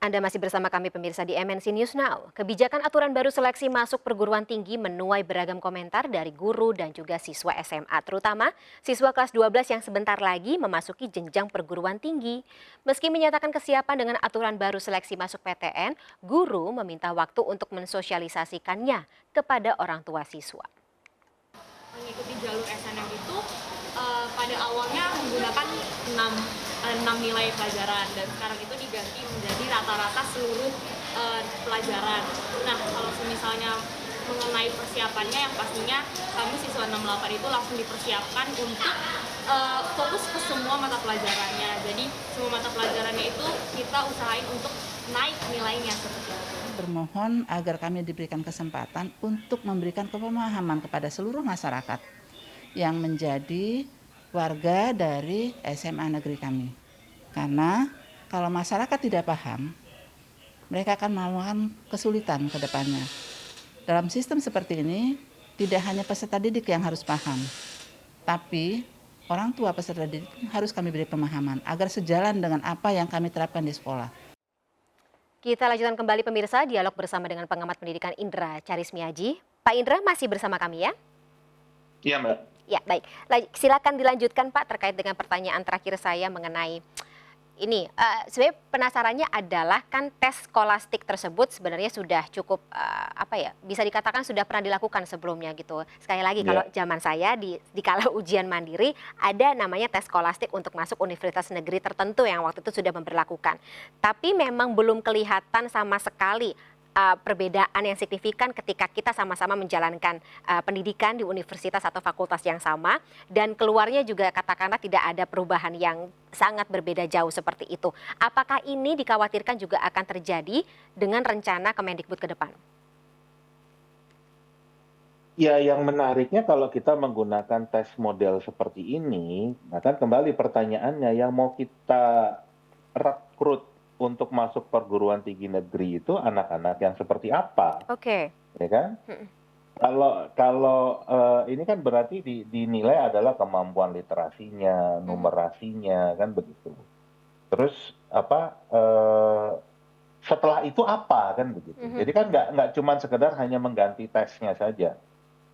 Anda masih bersama kami pemirsa di MNC News Now. Kebijakan aturan baru seleksi masuk perguruan tinggi menuai beragam komentar dari guru dan juga siswa SMA, terutama siswa kelas 12 yang sebentar lagi memasuki jenjang perguruan tinggi. Meski menyatakan kesiapan dengan aturan baru seleksi masuk PTN, guru meminta waktu untuk mensosialisasikannya kepada orang tua siswa. Mengikuti jalur SNM itu pada awalnya menggunakan 6 nilai pelajaran dan sekarang itu diganti menjadi rata-rata seluruh pelajaran. Nah, kalau misalnya mengenai persiapannya yang pastinya kami siswa 68 itu langsung dipersiapkan untuk fokus ke semua mata pelajarannya. Jadi semua mata pelajarannya itu kita usahain untuk naik nilainya seperti itu. Bermohon agar kami diberikan kesempatan untuk memberikan pemahaman kepada seluruh masyarakat yang menjadi warga dari SMA negeri kami. Karena kalau masyarakat tidak paham, mereka akan melakukan kesulitan ke depannya. Dalam sistem seperti ini, tidak hanya peserta didik yang harus paham, tapi orang tua peserta didik harus kami beri pemahaman agar sejalan dengan apa yang kami terapkan di sekolah. Kita lanjutkan kembali pemirsa dialog bersama dengan pengamat pendidikan Indra Charismiaji. Pak Indra masih bersama kami ya? Iya, Mbak. Ya, baik. Silakan dilanjutkan Pak terkait dengan pertanyaan terakhir saya mengenai ini. Sebenarnya penasarannya adalah kan tes skolastik tersebut sebenarnya sudah cukup bisa dikatakan sudah pernah dilakukan sebelumnya gitu. Sekali lagi kalau Iya. zaman saya di kala ujian mandiri ada namanya tes skolastik untuk masuk universitas negeri tertentu yang waktu itu sudah memberlakukan. Tapi memang belum kelihatan sama sekali perbedaan yang signifikan ketika kita sama-sama menjalankan pendidikan di universitas atau fakultas yang sama dan keluarnya juga katakanlah tidak ada perubahan yang sangat berbeda jauh seperti itu. Apakah ini dikhawatirkan juga akan terjadi dengan rencana Kemendikbud ke depan? Ya, yang menariknya kalau kita menggunakan tes model seperti ini, nah kan kembali pertanyaannya yang mau kita rekrut untuk masuk perguruan tinggi negeri itu anak-anak yang seperti apa, Oke. ya kan? Kalau kalau ini kan berarti dinilai adalah kemampuan literasinya, numerasinya, kan begitu. Terus setelah itu apa, kan begitu. Jadi kan nggak cuman sekedar hanya mengganti tesnya saja,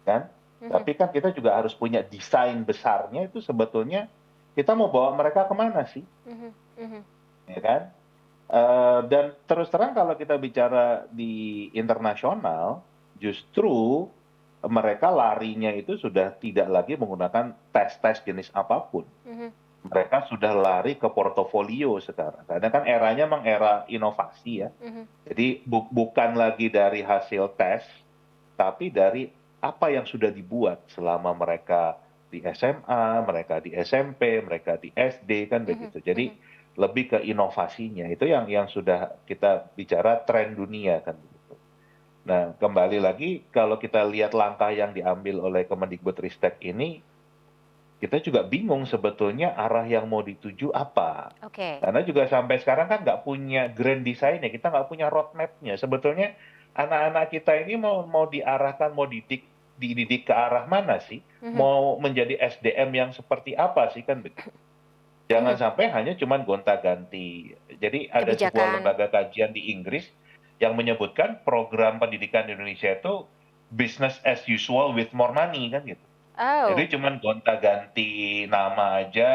kan? Tapi kan kita juga harus punya desain besarnya itu sebetulnya kita mau bawa mereka kemana sih, ya kan? Dan terus terang kalau kita bicara di internasional, justru mereka larinya itu sudah tidak lagi menggunakan tes-tes jenis apapun. Mereka sudah lari ke portofolio sekarang. Karena kan eranya memang era inovasi ya. Jadi bukan lagi dari hasil tes, tapi dari apa yang sudah dibuat selama mereka di SMA, mereka di SMP, mereka di SD, kan begitu. Jadi lebih ke inovasinya itu yang sudah kita bicara tren dunia, kan begitu. Nah, kembali lagi kalau kita lihat langkah yang diambil oleh Kemendikbudristek ini, kita juga bingung sebetulnya arah yang mau dituju apa. Oke. Karena juga sampai sekarang kan nggak punya grand design-nya, kita nggak punya roadmap-nya. Sebetulnya anak-anak kita ini mau diarahkan, mau dididik ke arah mana sih? Mau menjadi SDM yang seperti apa sih, kan begitu. Jangan sampai hanya cuman gonta-ganti. Jadi ada sebuah Kebijakan. lembaga kajian di Inggris yang menyebutkan program pendidikan di Indonesia itu business as usual with more money, kan gitu. Oh, Jadi cuman gonta-ganti nama aja,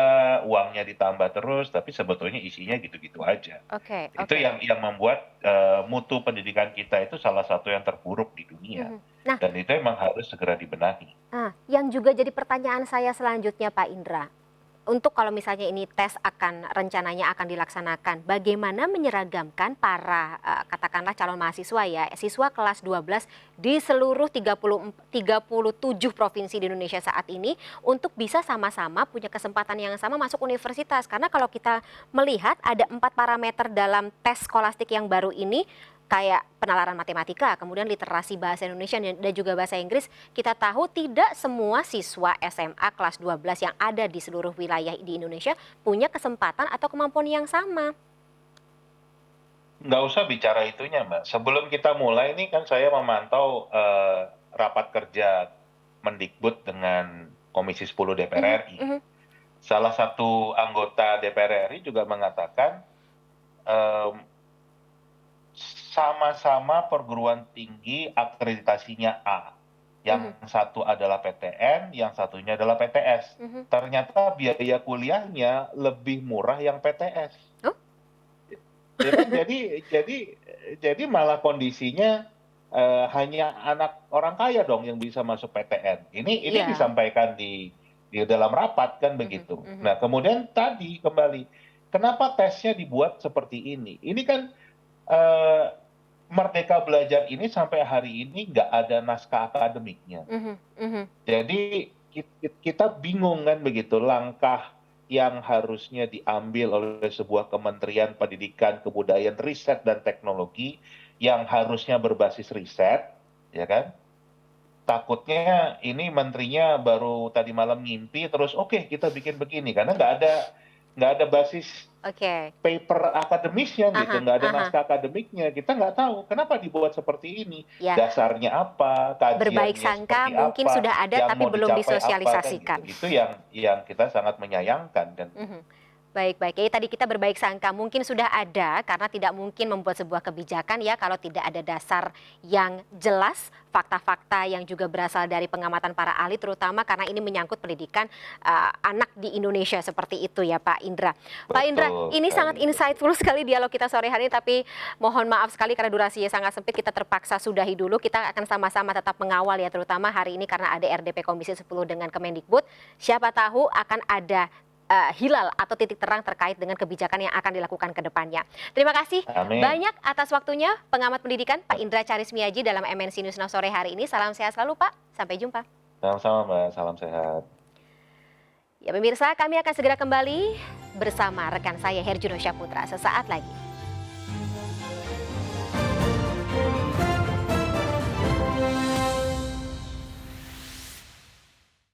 uangnya ditambah terus, tapi sebetulnya isinya gitu-gitu aja. oke, Itu oke. yang membuat mutu pendidikan kita itu salah satu yang terburuk di dunia. Nah, Dan itu emang harus segera dibenahi. yang juga jadi pertanyaan saya selanjutnya Pak Indra. Untuk kalau misalnya ini tes rencananya akan dilaksanakan, bagaimana menyeragamkan para katakanlah calon mahasiswa ya, siswa kelas 12 di seluruh 37 provinsi di Indonesia saat ini untuk bisa sama-sama punya kesempatan yang sama masuk universitas. Karena kalau kita melihat ada 4 parameter dalam tes skolastik yang baru ini, kayak penalaran matematika, kemudian literasi bahasa Indonesia dan juga bahasa Inggris, kita tahu tidak semua siswa SMA kelas 12 yang ada di seluruh wilayah di Indonesia punya kesempatan atau kemampuan yang sama. Nggak usah bicara itunya, Mbak. Sebelum kita mulai ini kan saya memantau rapat kerja Mendikbud dengan Komisi 10 DPR RI. Salah satu anggota DPR RI juga mengatakan sama-sama perguruan tinggi akreditasinya A. Yang satu adalah PTN, yang satunya adalah PTS. Ternyata biaya kuliahnya lebih murah yang PTS. Oh? Ya kan? Jadi malah kondisinya hanya anak orang kaya dong yang bisa masuk PTN. Ini Iya. disampaikan di dalam rapat kan begitu. Nah, kemudian tadi kembali, kenapa tesnya dibuat seperti ini? Ini kan Merdeka Belajar ini sampai hari ini nggak ada naskah akademiknya. Jadi kita bingung kan begitu, langkah yang harusnya diambil oleh sebuah Kementerian Pendidikan, Kebudayaan, Riset, dan Teknologi yang harusnya berbasis riset, ya kan? Takutnya ini menterinya baru tadi malam ngimpi, terus oke, kita bikin begini, karena nggak ada basis paper akademisnya gitu, nggak ada naskah akademiknya, kita nggak tahu kenapa dibuat seperti ini, Ya. Dasarnya apa, kajiannya Berbaik sangka seperti mungkin apa, sudah ada yang tapi mau belum dicapai apa, disosialisasikan. kan gitu. Itu yang kita sangat menyayangkan kan. Baik. Jadi tadi kita berbaik sangka mungkin sudah ada, karena tidak mungkin membuat sebuah kebijakan ya kalau tidak ada dasar yang jelas, fakta-fakta yang juga berasal dari pengamatan para ahli, terutama karena ini menyangkut pendidikan anak di Indonesia seperti itu ya Pak Indra. Pak Indra, ini sangat insightful sekali dialog kita sore hari ini, tapi mohon maaf sekali karena durasinya sangat sempit, kita terpaksa sudahi dulu. Kita akan sama-sama tetap mengawal ya, terutama hari ini karena ada RDP Komisi 10 dengan Kemendikbud. Siapa tahu akan ada hilal atau titik terang terkait dengan kebijakan yang akan dilakukan ke depannya. Terima kasih banyak atas waktunya pengamat pendidikan Pak Indra Charismiaji dalam MNC News Now sore hari ini. Salam sehat selalu Pak, sampai jumpa. Sama-sama Mbak, salam sehat. Ya pemirsa, kami akan segera kembali bersama rekan saya Herjuno Syaputra sesaat lagi.